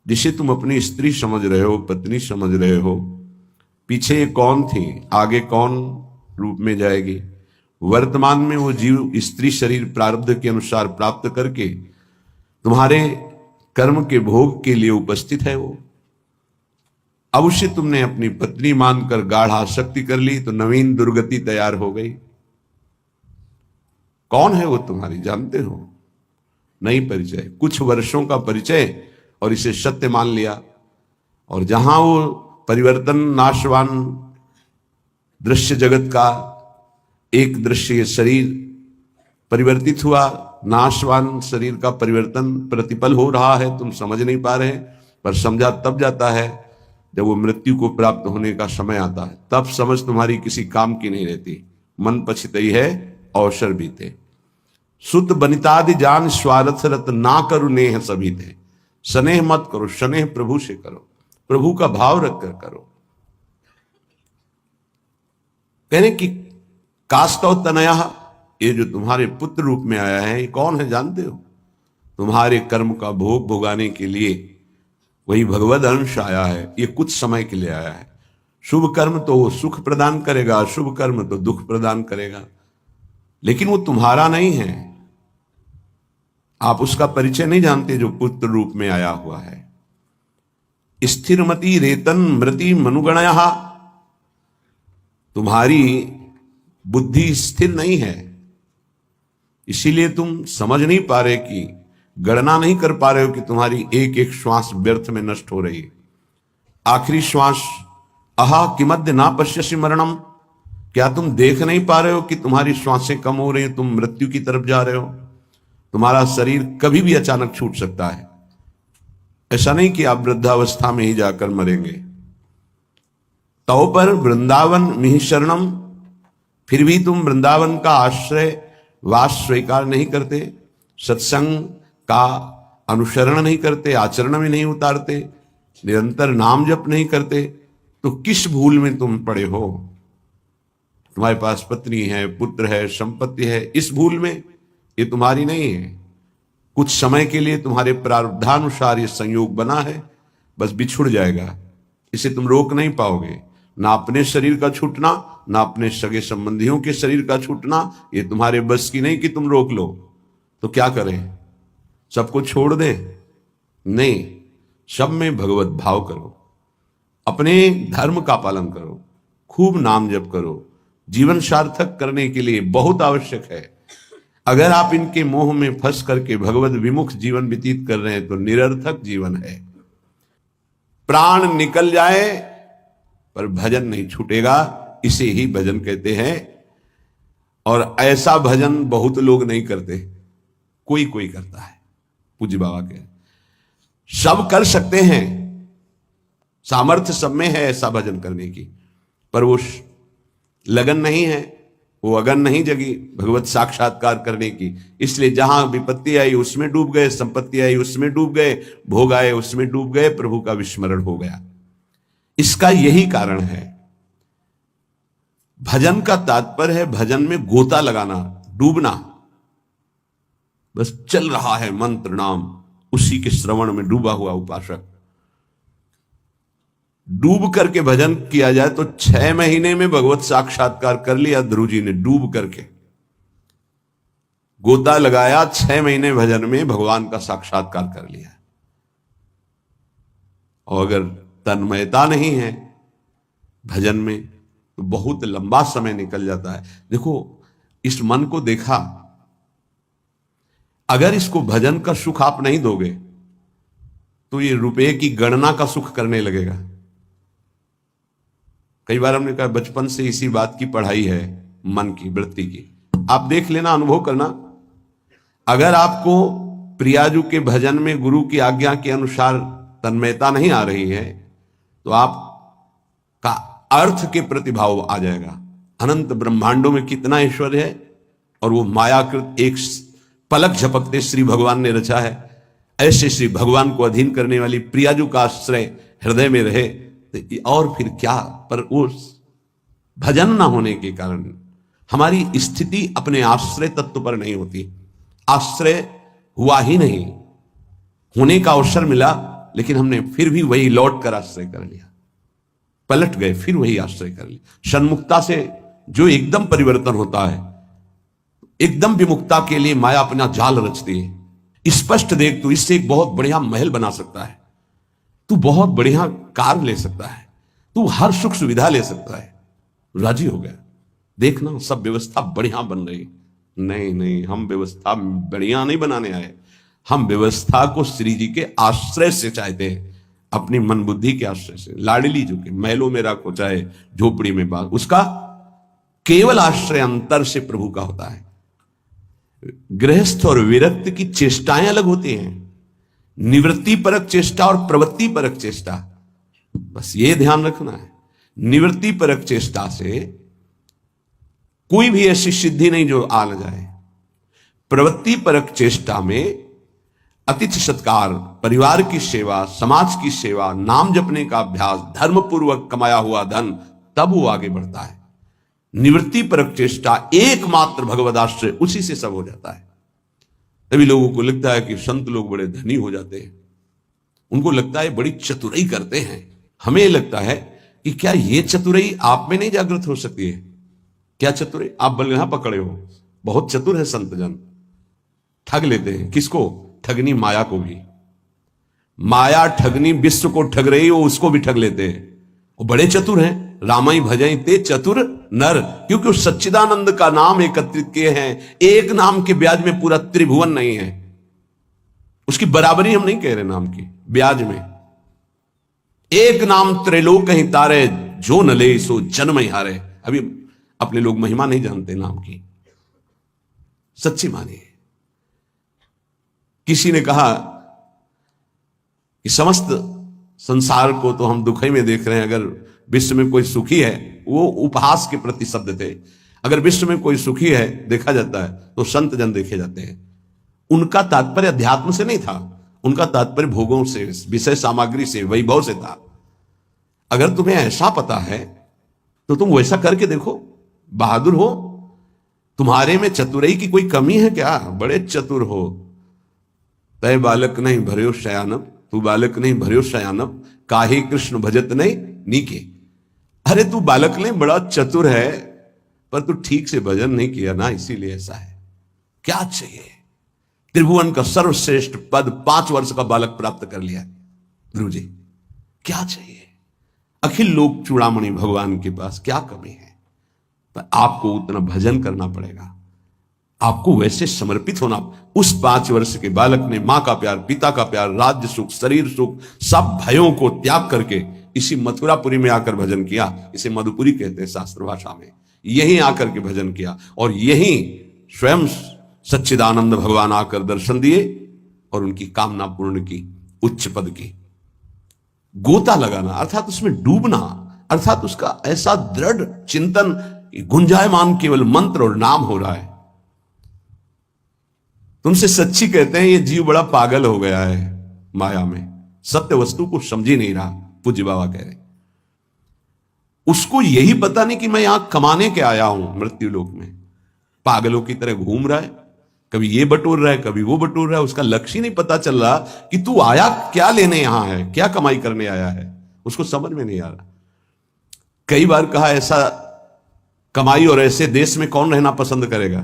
जिसे तुम अपनी स्त्री समझ रहे हो, पत्नी समझ रहे हो, पीछे कौन थी, आगे कौन रूप में जाएगी। वर्तमान में वो जीव स्त्री शरीर प्रारब्ध के अनुसार प्राप्त करके तुम्हारे कर्म के भोग के लिए उपस्थित है। वो अब उसे तुमने अपनी पत्नी मानकर गाढ़ आसक्ति कर ली तो नवीन दुर्गति तैयार हो गई। कौन है वो तुम्हारी, जानते हो? नहीं परिचय, कुछ वर्षों का परिचय और इसे सत्य मान लिया। और जहां वो परिवर्तन नाशवान दृश्य जगत का एक दृश्य शरीर परिवर्तित हुआ, नाशवान शरीर का परिवर्तन प्रतिपल हो रहा है, तुम समझ नहीं पा रहे, पर समझा तब जाता है जब वो मृत्यु को प्राप्त होने का समय आता है। तब समझ तुम्हारी किसी काम की नहीं रहती। मन पछितई है अवसर बीते। सुत बनितादि जान स्वार्थ रत ना करो नेह सभी थे। स्नेह मत करो, स्नेह प्रभु से करो, प्रभु का भाव रखकर करो। कहने की कास्तव तनया, ये जो तुम्हारे पुत्र रूप में आया है, ये कौन है जानते हो? तुम्हारे कर्म का भोग भोगाने के लिए वही भगवद अंश आया है। ये कुछ समय के लिए आया है। शुभ कर्म तो वो सुख प्रदान करेगा, अशुभ कर्म तो दुख प्रदान करेगा, लेकिन वो तुम्हारा नहीं है। आप उसका परिचय नहीं जानते जो पुत्र रूप में आया हुआ है। स्थिरमति रेतन मृति मनुगणया, तुम्हारी बुद्धि स्थिर नहीं है, इसीलिए तुम समझ नहीं पा रहे कि गणना नहीं कर पा रहे हो कि तुम्हारी एक एक श्वास व्यर्थ में नष्ट हो रही है। आखिरी श्वास अहा किमद्य ना पश्यसि मरणम, क्या तुम देख नहीं पा रहे हो कि तुम्हारी श्वासें कम हो रही हैं, तुम मृत्यु की तरफ जा रहे हो। तुम्हारा शरीर कभी भी अचानक छूट सकता है। ऐसा नहीं कि आप वृद्धावस्था में ही जाकर मरेंगे। तो पर वृंदावन मिहि शरणम, फिर भी तुम वृंदावन का आश्रय वास स्वीकार नहीं करते, सत्संग का अनुसरण नहीं करते, आचरण में नहीं उतारते, निरंतर नाम जप नहीं करते, तो किस भूल में तुम पड़े हो? तुम्हारे पास पत्नी है, पुत्र है, संपत्ति है, इस भूल में, ये तुम्हारी नहीं है। कुछ समय के लिए तुम्हारे प्रारब्धानुसार ये संयोग बना है, बस बिछुड़ जाएगा, इसे तुम रोक नहीं पाओगे। ना अपने शरीर का छूटना, ना अपने सगे संबंधियों के शरीर का छूटना, ये तुम्हारे बस की नहीं कि तुम रोक लो। तो क्या करें? सबको छोड़ दें? नहीं, सब में भगवत भाव करो, अपने धर्म का पालन करो, खूब नाम जप करो। जीवन सार्थक करने के लिए बहुत आवश्यक है। अगर आप इनके मोह में फंस करके भगवत विमुख जीवन व्यतीत कर रहे हैं तो निरर्थक जीवन है। प्राण निकल जाए पर भजन नहीं छूटेगा, इसे ही भजन कहते हैं। और ऐसा भजन बहुत लोग नहीं करते, कोई कोई करता है। पूज्य बाबा के सब कर सकते हैं, सामर्थ्य सब में है ऐसा भजन करने की, पर वो लगन नहीं है, वो अगन नहीं जगी भगवत साक्षात्कार करने की। इसलिए जहां विपत्ति आई उसमें डूब गए, संपत्ति आई उसमें डूब गए, भोग आए उसमें डूब गए, प्रभु का विस्मरण हो गया। इसका यही कारण है। भजन का तात्पर्य है भजन में गोता लगाना, डूबना। बस चल रहा है मंत्र नाम, उसी के श्रवण में डूबा हुआ उपासक। डूब करके भजन किया जाए तो 6 महीने में भगवत साक्षात्कार कर लिया ध्रुव जी ने। डूब करके गोता लगाया, 6 महीने भजन में भगवान का साक्षात्कार कर लिया। और अगर तन्मयता नहीं है भजन में तो बहुत लंबा समय निकल जाता है। देखो, इस मन को देखा, अगर इसको भजन का सुख आप नहीं दोगे तो ये रुपए की गणना का सुख करने लगेगा। कई बार हमने कहा बचपन से इसी बात की पढ़ाई है, मन की वृत्ति की। आप देख लेना, अनुभव करना। अगर आपको प्रियाजू के भजन में गुरु की आज्ञा के अनुसार तन्मयता नहीं आ रही है तो आपका अर्थ के प्रति भाव आ जाएगा। अनंत ब्रह्मांडों में कितना ऐश्वर्य है और वो मायाकृत एक पलक झपकते श्री भगवान ने रचा है। ऐसे श्री भगवान को अधीन करने वाली प्रियाजू का आश्रय हृदय में रहे तो और फिर क्या। पर वो भजन ना होने के कारण हमारी स्थिति अपने आश्रय तत्व पर नहीं होती। आश्रय हुआ ही नहीं, होने का अवसर मिला लेकिन हमने फिर भी वही लौट कर आश्रय कर लिया, पलट गए, फिर वही आश्रय कर लिया। सन्मुक्ता से जो एकदम परिवर्तन होता है, एकदम विमुक्ता के लिए माया अपना जाल रचती है। स्पष्ट देख, तू इससे एक बहुत बढ़िया महल बना सकता है, तू बहुत बढ़िया कार ले सकता है, तू हर सुख सुविधा ले सकता है। राजी हो गया, देखना सब व्यवस्था बढ़िया बन रही। नहीं नहीं, हम व्यवस्था बढ़िया नहीं बनाने आए, हम व्यवस्था को श्री जी के आश्रय से चाहते हैं, अपनी मन बुद्धि के आश्रय से। लाडली जो के महलों में रखो चाहे झोपड़ी में बात, उसका केवल आश्रय अंतर से प्रभु का होता है। गृहस्थ और विरक्त की चेष्टाएं अलग होती हैं, निवृत्ति परक चेष्टा और प्रवृत्ति परक चेष्टा, बस ये ध्यान रखना है। निवृत्ति परक चेष्टा से कोई भी ऐसी सिद्धि नहीं जो आ न जाए। प्रवृत्ति परक चेष्टा में अतिथि सत्कार, परिवार की सेवा, समाज की सेवा, नाम जपने का अभ्यास, धर्म पूर्वक कमाया हुआ धन, तब वो आगे बढ़ता है। निवृत्ति परक चेष्टा एकमात्र भगवदाश्रय, उसी से सब हो जाता है। तभी लोगों को लगता है कि संत लोग बड़े धनी हो जाते हैं, उनको लगता है बड़ी चतुराई करते हैं। हमें लगता है कि क्या ये चतुराई आप में नहीं जागृत हो सकती है? क्या चतुराई? आप बलगहा पकड़े हो, बहुत चतुर है संत जन, ठग लेते हैं। किसको? ठगनी माया को भी। माया ठगनी विश्व को ठग रही हो, उसको भी ठग लेते हैं। वो बड़े चतुर हैं। रामाई भजई ते चतुर नर, क्योंकि उस सच्चिदानंद का नाम एकत्रित किए हैं। एक नाम के ब्याज में पूरा त्रिभुवन नहीं है, उसकी बराबरी हम नहीं कह रहे नाम की ब्याज में। एक नाम त्रैलोक ही तारे, जो न ले सो जन्म ही हारे। अभी अपने लोग महिमा नहीं जानते नाम की, सच्ची मानिए। किसी ने कहा कि समस्त संसार को तो हम दुखी में देख रहे हैं, अगर विश्व में कोई सुखी है, वो उपहास के प्रति शब्द थे, अगर विश्व में कोई सुखी है देखा जाता है तो संत जन देखे जाते हैं। उनका तात्पर्य अध्यात्म से नहीं था, उनका तात्पर्य भोगों से, विषय सामग्री से, वैभव से था। अगर तुम्हें ऐसा पता है तो तुम वैसा करके देखो, बहादुर हो। तुम्हारे में चतुराई की कोई कमी है क्या? बड़े चतुर हो। तय बालक नहीं भर्यो शयानब, तू बालक नहीं भर्यो शयानब, काहे कृष्ण भजत नहीं नीके। अरे तू बालक नहीं, बड़ा चतुर है, पर तू ठीक से भजन नहीं किया ना, इसीलिए ऐसा है। क्या चाहिए? त्रिभुवन का सर्वश्रेष्ठ पद 5 वर्ष का बालक प्राप्त कर लिया गुरु जी, क्या चाहिए? अखिल लोक चूड़ामणि भगवान के पास, क्या कमी है? पर आपको उतना भजन करना पड़ेगा, आपको वैसे समर्पित होना। उस 5 वर्ष के बालक ने मां का प्यार, पिता का प्यार, राज्य सुख, शरीर सुख, सब भयों को त्याग करके इसी मथुरापुरी में आकर भजन किया। इसे मधुपुरी कहते हैं शास्त्र भाषा में। यहीं आकर के भजन किया और यहीं स्वयं सच्चिदानंद भगवान आकर दर्शन दिए और उनकी कामना पूर्ण की, उच्च पद की। गोता लगाना अर्थात उसमें डूबना, अर्थात उसका ऐसा दृढ़ चिंतन, गुंजायमान केवल मंत्र और नाम हो रहा है। तुमसे सच्ची कहते हैं, ये जीव बड़ा पागल हो गया है माया में, सत्य वस्तु को समझ ही नहीं रहा। पूज्य बाबा कह रहे, उसको यही पता नहीं कि मैं यहां कमाने के आया हूं मृत्यु लोक में। पागलों की तरह घूम रहा है, कभी ये बटोर रहा है, कभी वो बटोर रहा है। उसका लक्ष्य ही नहीं पता चल रहा कि तू आया क्या लेने यहां है, क्या कमाई करने आया है, उसको समझ में नहीं आ रहा। कई बार कहा, ऐसा कमाई और ऐसे देश में कौन रहना पसंद करेगा?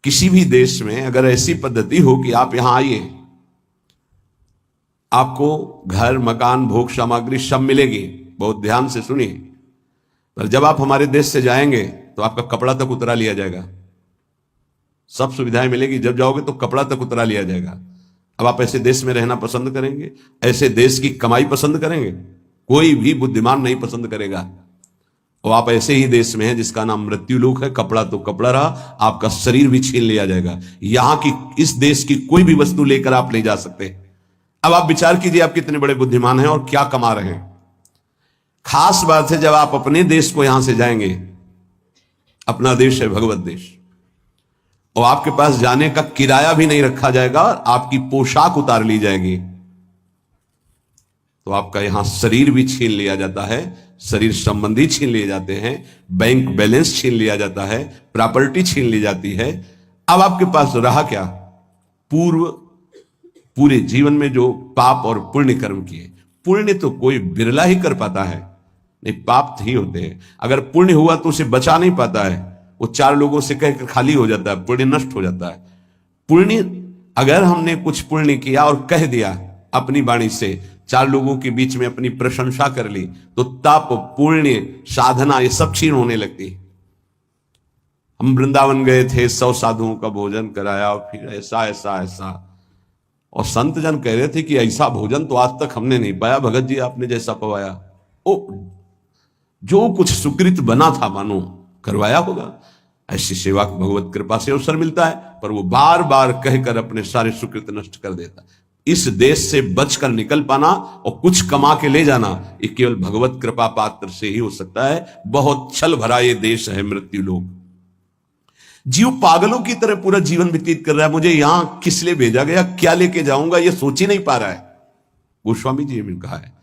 किसी भी देश में अगर ऐसी पद्धति हो कि आप यहां आइए, आपको घर, मकान, भोग सामग्री सब मिलेगी, बहुत ध्यान से सुनिए, पर जब आप हमारे देश से जाएंगे तो आपका कपड़ा तक उतरा लिया जाएगा। सब सुविधाएं मिलेगी, जब जाओगे तो कपड़ा तक उतरा लिया जाएगा। अब आप ऐसे देश में रहना पसंद करेंगे? ऐसे देश की कमाई पसंद करेंगे? कोई भी बुद्धिमान नहीं पसंद करेगा। और आप ऐसे ही देश में हैं जिसका नाम मृत्यु लोक है। कपड़ा तो कपड़ा रहा, आपका शरीर भी छीन लिया जाएगा। यहां की, इस देश की कोई भी वस्तु लेकर आप नहीं जा सकते। अब आप विचार कीजिए, आप कितने बड़े बुद्धिमान हैं और क्या कमा रहे हैं। खास बात है, जब आप अपने देश को यहां से जाएंगे, अपना देश है भगवत देश, और आपके पास जाने का किराया भी नहीं रखा जाएगा और आपकी पोशाक उतार ली जाएगी, तो आपका यहां शरीर भी छीन लिया जाता है, शरीर संबंधी छीन लिए जाते हैं, बैंक बैलेंस छीन लिया जाता है, प्रॉपर्टी छीन ली जाती है। अब आपके पास रहा क्या? पूर्व पूरे जीवन में जो पाप और पुण्य कर्म किए। पुण्य तो कोई बिरला ही कर पाता है, नहीं पाप ही होते हैं। अगर पुण्य हुआ तो उसे बचा नहीं पाता है, वो चार लोगों से कहकर खाली हो जाता है, पुण्य नष्ट हो जाता है। पुण्य अगर हमने कुछ पुण्य किया और कह दिया अपनी वाणी से, चार लोगों के बीच में अपनी प्रशंसा कर ली, तो तप पुण्य साधना ये सब क्षीण होने लगती है। हम वृंदावन गए थे, 100 साधुओं का भोजन कराया और फिर ऐसा ऐसा ऐसा, और संत जन कह रहे थे कि ऐसा भोजन तो आज तक हमने नहीं पाया भगत जी, आपने जैसा पवाया। ओ जो कुछ सुकृत बना था मानो करवाया होगा। ऐसी सेवा को भगवत कृपा से अवसर मिलता है, पर वो बार बार कहकर अपने सारे सुकृत नष्ट कर देता। इस देश से बचकर निकल पाना और कुछ कमा के ले जाना, ये केवल भगवत कृपा पात्र से ही हो सकता है। बहुत छल भरा ये देश है मृत्यु लोक। जीव पागलों की तरह पूरा जीवन व्यतीत कर रहा है। मुझे यहां किस लिए भेजा गया, क्या लेके जाऊंगा, ये सोच ही नहीं पा रहा है। गोस्वामी जी ने कहा है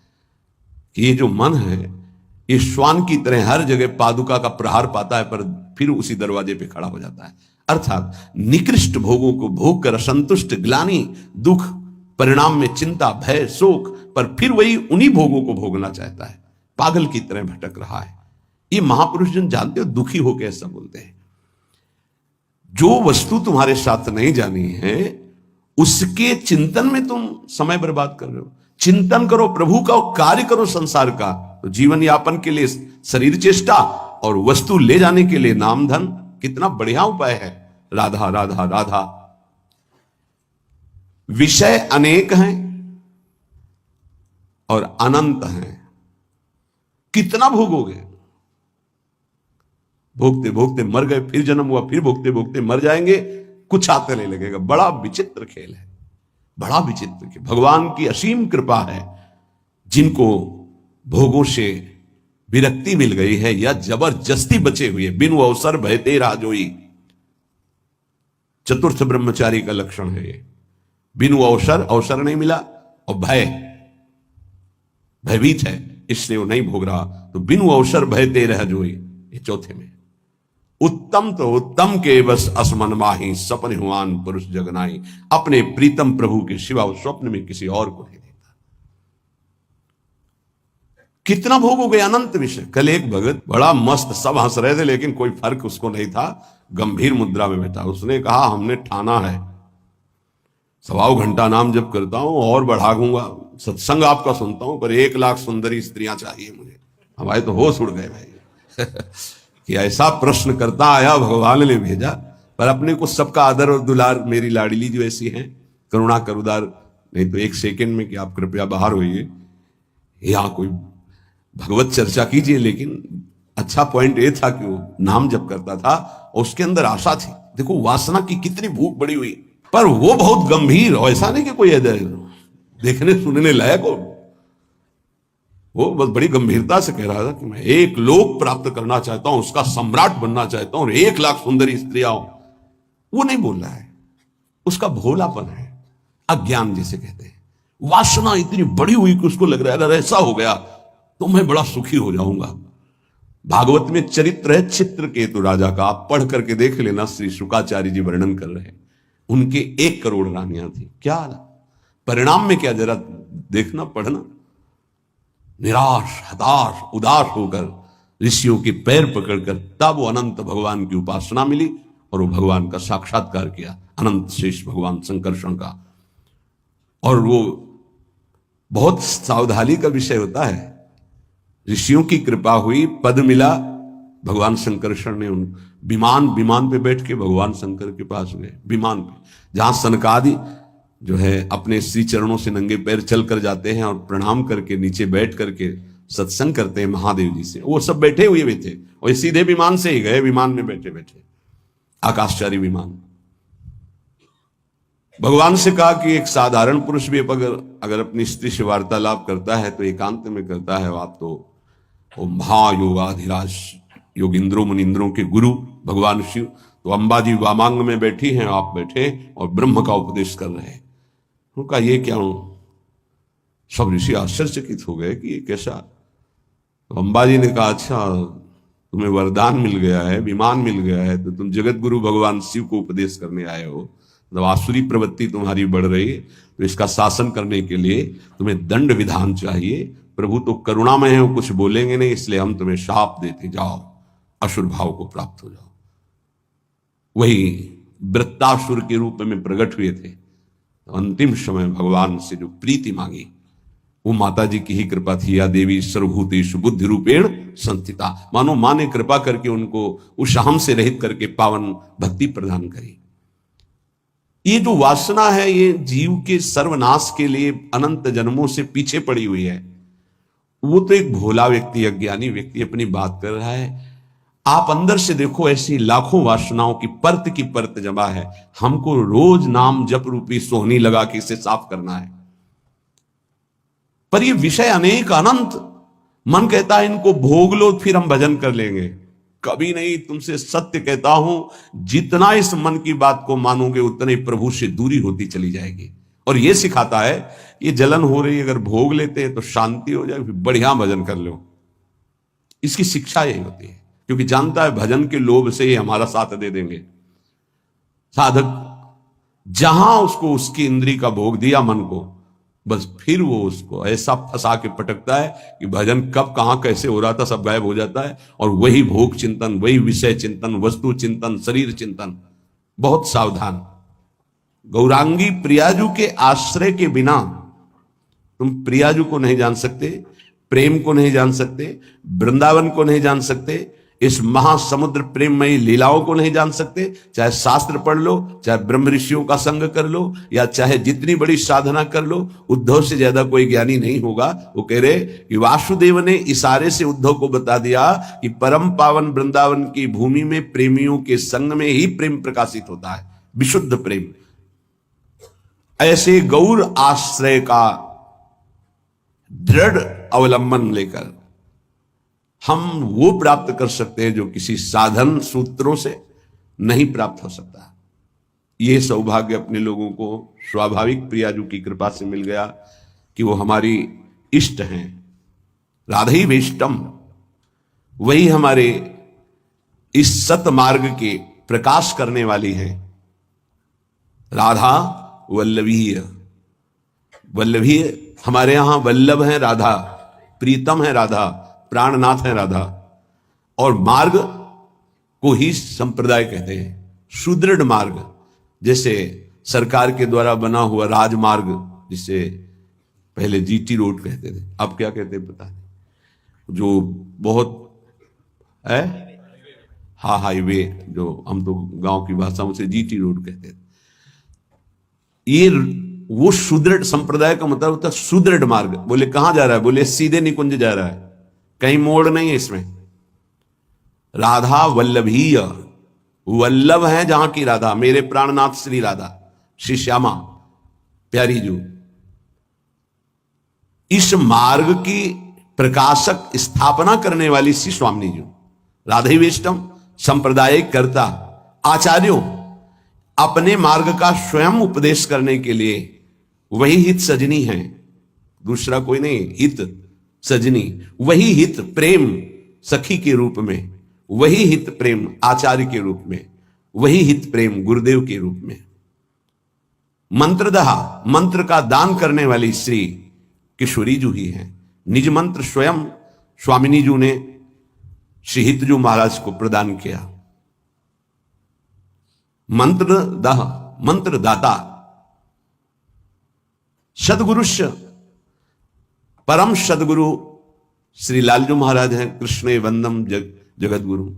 कि ये जो मन है ये श्वान की तरह हर जगह पादुका का प्रहार पाता है, पर फिर उसी दरवाजे पे खड़ा हो जाता है। अर्थात निकृष्ट भोगों को भोग कर असंतुष्ट, ग्लानि, दुख, परिणाम में चिंता, भय, शोक, पर फिर वही उन्हीं भोगों को भोगना चाहता है। पागल की तरह भटक रहा है। ये महापुरुष जन जानते हो, दुखी होकर ऐसा बोलते हैं। जो वस्तु तुम्हारे साथ नहीं जानी है उसके चिंतन में तुम समय बर्बाद कर रहे हो। चिंतन करो प्रभु का, कार्य करो संसार का, तो जीवन यापन के लिए शरीर चेष्टा और वस्तु ले जाने के लिए नाम धन, कितना बढ़िया उपाय है। राधा राधा राधा। विषय अनेक हैं और अनंत हैं, कितना भोगोगे। भोगते भोगते मर गए, फिर जन्म हुआ, फिर भोगते भोगते मर जाएंगे, कुछ हाथ नहीं लगेगा। बड़ा विचित्र खेल है, बड़ा विचित्र खेल। भगवान की असीम कृपा है। जिनको भोगों से विरक्ति मिल गई है या जबरदस्ती बचे हुए, बिनु अवसर भयते राजोई, चतुर्थ ब्रह्मचारी का लक्षण है ये। बिनु अवसर नहीं मिला और भयभीत है, इसलिए वो नहीं भोग रहा। तो बिनु अवसर भयते रह जोई, ये चौथे में। उत्तम तो उत्तम के बस असमन माही, सपन हुआन पुरुष जगनाई। अपने प्रीतम प्रभु के सिवा वो स्वप्न में किसी और को नहीं देता। कितना भोगोगे, अनंत विषय। कल एक भगत बड़ा मस्त, सब हंस रहे थे लेकिन कोई फर्क उसको नहीं था, गंभीर मुद्रा में बैठा। उसने कहा हमने ठाना है 1.25 घंटा नाम जप करता हूं और बढ़ाऊंगा, सत्संग आपका सुनता हूं, पर 1 लाख सुंदरी स्त्रियां चाहिए मुझे। हमारे तो होश उड़ गए भाई कि ऐसा प्रश्न करता आया, भगवान ने भेजा। पर अपने को सबका आदर और दुलार, मेरी लाडली जो ऐसी हैं, करुणा करुदार, नहीं तो 1 सेकंड में कि आप कृपया बाहर होइए, यहां कोई भगवत चर्चा कीजिए। लेकिन अच्छा पॉइंट ये था कि वो नाम जप करता था और उसके अंदर आशा थी। देखो वासना की कितनी भूख बड़ी हुई, पर वो बहुत गंभीर, ऐसा नहीं कि कोई देखने सुनने लायक हो। वो बस बड़ी गंभीरता से कह रहा था कि मैं 1 लोक प्राप्त करना चाहता हूं, उसका सम्राट बनना चाहता हूं और 1 लाख सुंदरी स्त्रियां हो। वो नहीं बोल रहा है, उसका भोलापन है, अज्ञान जिसे कहते हैं। वासना इतनी बड़ी हुई कि उसको लग रहा है अगर ऐसा हो गया तो मैं बड़ा सुखी हो जाऊंगा। भागवत में चरित्र है चित्रकेतु राजा का, आप पढ़ करके देख लेना। श्री शुकाचार्य जी वर्णन कर रहे हैं। उनके 1 करोड़ रानियां थी। क्या परिणाम में क्या, जरा देखना, पढ़ना। निराश, हताश, उदास होकर ऋषियों के पैर पकड़कर तब वो अनंत भगवान की उपासना मिली और वो भगवान का साक्षात्कार किया, अनंत शेष भगवान संकर्षण का। और वो बहुत सावधानी का विषय होता है। ऋषियों की कृपा हुई, पद मिला, भगवान संकर्षण ने उन विमान पे बैठ के भगवान शंकर के पास गए। विमान पे जहां सनकादि जो है अपने श्री चरणों से नंगे पैर चल कर जाते हैं और प्रणाम करके नीचे बैठ करके सत्संग करते हैं महादेव जी से, वो सब बैठे हुए भी थे और सीधे विमान से ही गए। विमान में बैठे बैठे आकाशचारी विमान। भगवान से कहा कि एक साधारण पुरुष भी अगर अपनी स्त्री से वार्तालाप करता है तो एकांत में करता है। आप तो वो महायोगाधिराज योगिंद्रों मुनिंद्रों के गुरु भगवान शिव, तो अंबा जी वामांग में बैठी हैं, आप बैठे और ब्रह्म का उपदेश कर रहे हैं। उनका ये क्या हूं, सब ऋषि आश्चर्यचकित हो गए कि ये कैसा। तो अंबा जी ने कहा अच्छा तुम्हें वरदान मिल गया है, विमान मिल गया है, तो तुम जगत गुरु भगवान शिव को उपदेश करने आए हो, मतलब आसुरी प्रवृत्ति तुम्हारी बढ़ रही है, तो इसका शासन करने के लिए तुम्हें दंड विधान चाहिए। प्रभु तो करुणामय है, वो कुछ बोलेंगे नहीं, इसलिए हम तुम्हें शाप देते, जाओ असुर भाव को प्राप्त हो जाओ। वही वृत्तासुर के रूप में प्रकट हुए थे। तो अंतिम समय भगवान से जो प्रीति मांगी वो माता जी की ही कृपा थी। या देवी सर्वभूतेषु बुद्धि रूपेण संस्थिता, मानो मां ने कृपा करके उनको उस अहम से रहित करके पावन भक्ति प्रदान करी। ये जो वासना है ये जीव के सर्वनाश के लिए अनंत जन्मों से पीछे पड़ी हुई है। वो तो एक भोला व्यक्ति, अज्ञानी व्यक्ति अपनी बात कर रहा है। आप अंदर से देखो, ऐसी लाखों वासनाओं की परत जमा है। हमको रोज नाम जप रूपी सोहनी लगा के इसे साफ करना है। पर ये विषय अनेक अनंत, मन कहता है इनको भोग लो फिर हम भजन कर लेंगे। कभी नहीं, तुमसे सत्य कहता हूं, जितना इस मन की बात को मानोगे उतने प्रभु से दूरी होती चली जाएगी। और ये सिखाता है, ये जलन हो रही अगर भोग लेते हैं तो शांति हो जाए, फिर बढ़िया भजन कर लो। इसकी शिक्षा यही होती है, क्योंकि जानता है भजन के लोभ से ही हमारा साथ दे देंगे। साधक जहां उसको उसकी इंद्री का भोग दिया मन को, बस फिर वो उसको ऐसा फंसा के पटकता है कि भजन कब कहां कैसे हो रहा था सब गायब हो जाता है। और वही भोग चिंतन, वही विषय चिंतन, वस्तु चिंतन, शरीर चिंतन। बहुत सावधान। गौरांगी प्रियाजू के आश्रय के बिना तुम प्रियाजू को नहीं जान सकते, प्रेम को नहीं जान सकते, वृंदावन को नहीं जान सकते, इस महासमुद्र प्रेममयी लीलाओं को नहीं जान सकते। चाहे शास्त्र पढ़ लो, चाहे ब्रह्म ऋषियों का संग कर लो, या चाहे जितनी बड़ी साधना कर लो, उद्धव से ज्यादा कोई ज्ञानी नहीं होगा। वो कह रहे कि वासुदेव ने इशारे से उद्धव को बता दिया कि परम पावन वृंदावन की भूमि में प्रेमियों के संग में ही प्रेम प्रकाशित होता है, विशुद्ध प्रेम। ऐसे गौर आश्रय का दृढ़ अवलंबन लेकर हम वो प्राप्त कर सकते हैं जो किसी साधन सूत्रों से नहीं प्राप्त हो सकता। ये सौभाग्य अपने लोगों को स्वाभाविक प्रियाजू की कृपा से मिल गया कि वो हमारी इष्ट हैं। राधे वेष्टम, वही हमारे इस सत मार्ग के प्रकाश करने वाली हैं। राधा वल्लभीय, वल्लभीय हमारे यहां वल्लभ है राधा, प्रीतम है राधा, प्राणनाथ है राधा। और मार्ग को ही संप्रदाय कहते हैं, सुदृढ़ मार्ग। जैसे सरकार के द्वारा बना हुआ राजमार्ग, जिसे पहले जीटी रोड कहते थे, अब क्या कहते हैं पता नहीं, जो बहुत है हाईवे, जो हम तो गांव की भाषा से जीटी रोड कहते थे। ये वो सुदृढ़ संप्रदाय का मतलब होता है सुदृढ़ मार्ग। बोले कहां जा रहा है? बोले सीधे निकुंज जा रहा है, कहीं मोड़ नहीं है इसमें। राधा वल्लभीय, वल्लभ है जहां की राधा, मेरे प्राणनाथ श्री राधा, श्री श्यामा प्यारी जो। इस मार्ग की प्रकाशक स्थापना करने वाली श्री स्वामिनी जी, राधे वेष्टम संप्रदाय कर्ता आचार्यों, अपने मार्ग का स्वयं उपदेश करने के लिए वही हित सजनी है, दूसरा कोई नहीं। हित सजनी, वही हित प्रेम सखी के रूप में, वही हित प्रेम आचार्य के रूप में, वही हित प्रेम गुरुदेव के रूप में। मंत्रदहा, मंत्र का दान करने वाली श्री किशोरी जू ही है। निज मंत्र स्वयं स्वामिनी जू ने श्री हितजू महाराज को प्रदान किया। मंत्र दह, मंत्र दाता, सदगुरुष्य, परम सदगुरु श्री लालजू महाराज हैं। कृष्ण वंदम जगत गुरु,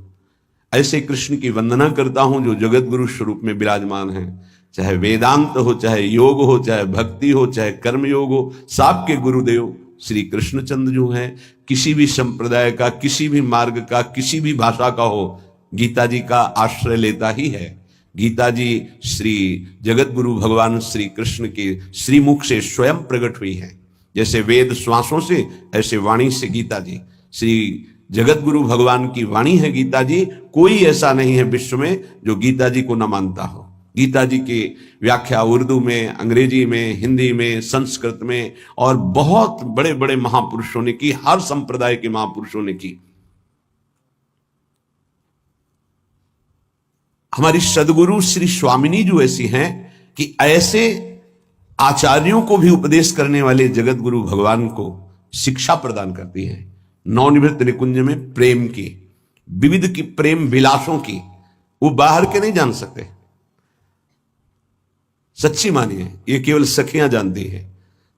ऐसे कृष्ण की वंदना करता हूं जो जगत गुरु स्वरूप में विराजमान हैं। चाहे वेदांत हो, चाहे योग हो, चाहे भक्ति हो, चाहे कर्म योग हो, सबके गुरुदेव श्री कृष्णचंद्र जो हैं। किसी भी संप्रदाय का, किसी भी मार्ग का, किसी भी भाषा का हो, गीता जी का आश्रय लेता ही है। गीता जी श्री जगत गुरु भगवान श्री कृष्ण के श्रीमुख से स्वयं प्रकट हुई है। जैसे वेद श्वासों से, ऐसे वाणी से गीता जी श्री जगत गुरु भगवान की वाणी है गीता जी। कोई ऐसा नहीं है विश्व में जो गीता जी को न मानता हो। गीता जी की व्याख्या उर्दू में, अंग्रेजी में, हिंदी में, संस्कृत में और बहुत बड़े बड़े महापुरुषों ने की, हर संप्रदाय के महापुरुषों ने की। हमारी सदगुरु श्री स्वामिनी जो ऐसी हैं कि ऐसे आचार्यों को भी उपदेश करने वाले जगत गुरु भगवान को शिक्षा प्रदान करती हैं नवनिवृत्त निकुंज में प्रेम की, विविध की प्रेम विलासों की। वो बाहर के नहीं जान सकते, सच्ची मानिए, ये केवल सखियां जानती है।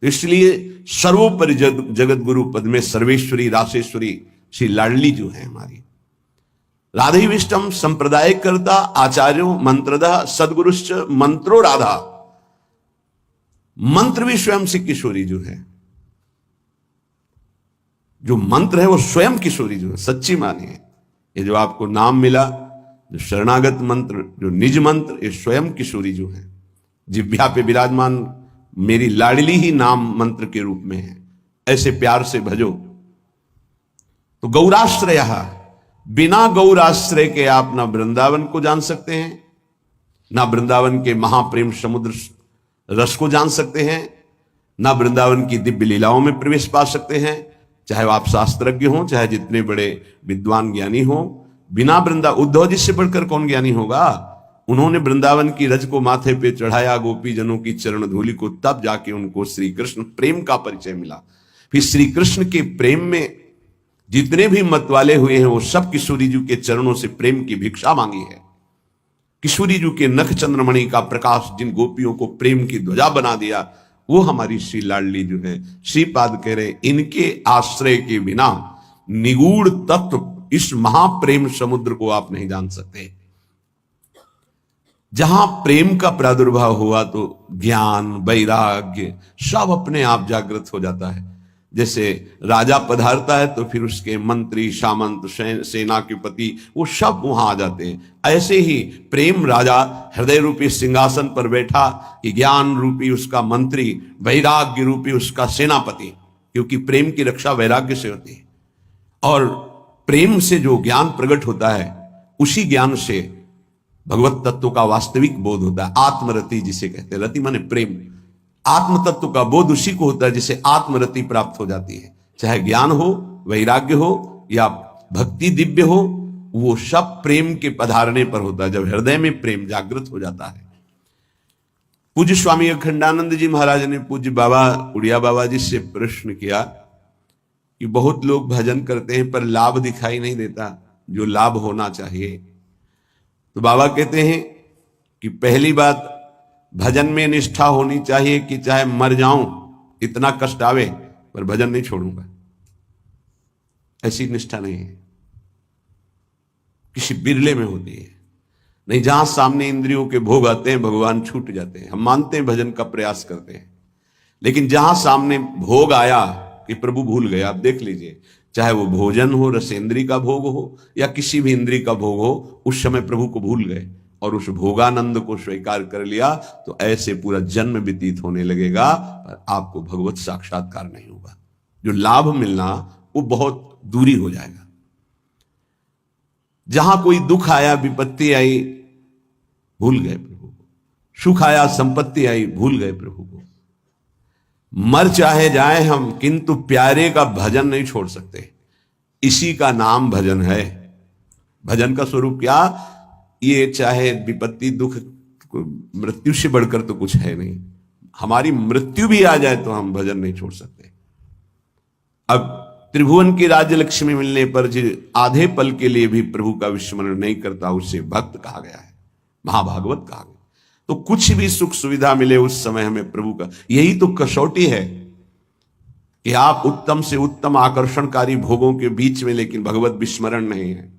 इसलिए सर्वोपरि जगत गुरु पद में सर्वेश्वरी रासेश्वरी श्री लाडली जो है हमारी राधे विष्टम संप्रदाय करता आचार्यों मंत्रदा सदगुरुश्च मंत्रो राधा। मंत्र भी स्वयं से किशोरी जो है, जो मंत्र है वो स्वयं किशोरी जो है, सच्ची मानिए। ये जो आपको नाम मिला, जो शरणागत मंत्र, जो निज मंत्र, ये स्वयं किशोरी जो है, जिह्वा पे विराजमान मेरी लाडली ही नाम मंत्र के रूप में है। ऐसे प्यार से भजो। तो गौराश्रय, बिना गौराश्रय के आप ना वृंदावन को जान सकते हैं, ना वृंदावन के महाप्रेम समुद्र रस को जान सकते हैं, ना वृंदावन की दिव्य लीलाओं में प्रवेश पा सकते हैं, चाहे आप शास्त्रज्ञ हों, चाहे जितने बड़े विद्वान ज्ञानी हों। बिना उद्धव जी से बढ़कर कौन ज्ञानी होगा? उन्होंने वृंदावन की रज को माथे पे चढ़ाया, गोपी जनों की चरण धूलि को, तब जाके उनको श्री कृष्ण प्रेम का परिचय मिला। फिर श्री कृष्ण के प्रेम में जितने भी मत वाले हुए हैं वो सब किशोरी जी के चरणों से प्रेम की भिक्षा मांगी है। किशोरी जी के नख चंद्रमणि का प्रकाश जिन गोपियों को प्रेम की ध्वजा बना दिया, वो हमारी श्री लाडली जो है। श्रीपाद कह रहे इनके आश्रय के बिना निगूढ़ तत्व इस महाप्रेम समुद्र को आप नहीं जान सकते। जहां प्रेम का प्रादुर्भाव हुआ तो ज्ञान वैराग्य सब अपने आप जागृत हो जाता है। जैसे राजा पधारता है तो फिर उसके मंत्री सामंत सेना के पति वो सब वहां आ जाते हैं। ऐसे ही प्रेम राजा हृदय रूपी सिंहासन पर बैठा कि ज्ञान रूपी उसका मंत्री, वैराग्य रूपी उसका सेनापति, क्योंकि प्रेम की रक्षा वैराग्य से होती है। और प्रेम से जो ज्ञान प्रकट होता है उसी ज्ञान से भगवत तत्व का वास्तविक बोध होता है। आत्मरति जिसे कहते हैं, रति माने प्रेम, आत्म तत्व का बोध उसी को होता है जिसे आत्मरति प्राप्त हो जाती है। चाहे ज्ञान हो, वैराग्य हो या भक्ति दिव्य हो, वो सब प्रेम के पधारने पर होता है, जब हृदय में प्रेम जागृत हो जाता है। पूज्य स्वामी अखंडानंद जी महाराज ने पूज्य बाबा उड़िया बाबा जी से प्रश्न किया कि बहुत लोग भजन करते हैं पर लाभ दिखाई नहीं देता जो लाभ होना चाहिए। तो बाबा कहते हैं कि पहली बात, भजन में निष्ठा होनी चाहिए कि चाहे मर जाऊं, इतना कष्ट आवे, पर भजन नहीं छोड़ूंगा, ऐसी निष्ठा नहीं है। किसी बिरले में होती है। नहीं, जहां सामने इंद्रियों के भोग आते हैं भगवान छूट जाते हैं। हम मानते हैं भजन का प्रयास करते हैं, लेकिन जहां सामने भोग आया कि प्रभु भूल गए। आप देख लीजिए, चाहे वो भोजन हो, रसेंद्री का भोग हो या किसी भी इंद्री का भोग हो, उस समय प्रभु को भूल गए और उस भोगानंद को स्वीकार कर लिया तो ऐसे पूरा जन्म व्यतीत होने लगेगा, पर आपको भगवत साक्षात्कार नहीं होगा। जो लाभ मिलना वो बहुत दूरी हो जाएगा। जहां कोई दुख आया, विपत्ति आई, भूल गए प्रभु को। सुख आया, संपत्ति आई, भूल गए प्रभु को। मर चाहे जाए हम, किंतु प्यारे का भजन नहीं छोड़ सकते। इसी का नाम भजन है। भजन का स्वरूप क्या? ये चाहे विपत्ति दुख मृत्यु से बढ़कर तो कुछ है नहीं। हमारी मृत्यु भी आ जाए तो हम भजन नहीं छोड़ सकते। अब त्रिभुवन की राज्य लक्ष्मी मिलने पर जो आधे पल के लिए भी प्रभु का विस्मरण नहीं करता, उसे भक्त कहा गया है, महाभागवत कहा गया। तो कुछ भी सुख सुविधा मिले उस समय हमें प्रभु का, यही तो कसौटी है कि आप उत्तम से उत्तम आकर्षणकारी भोगों के बीच में लेकिन भगवत विस्मरण नहीं है।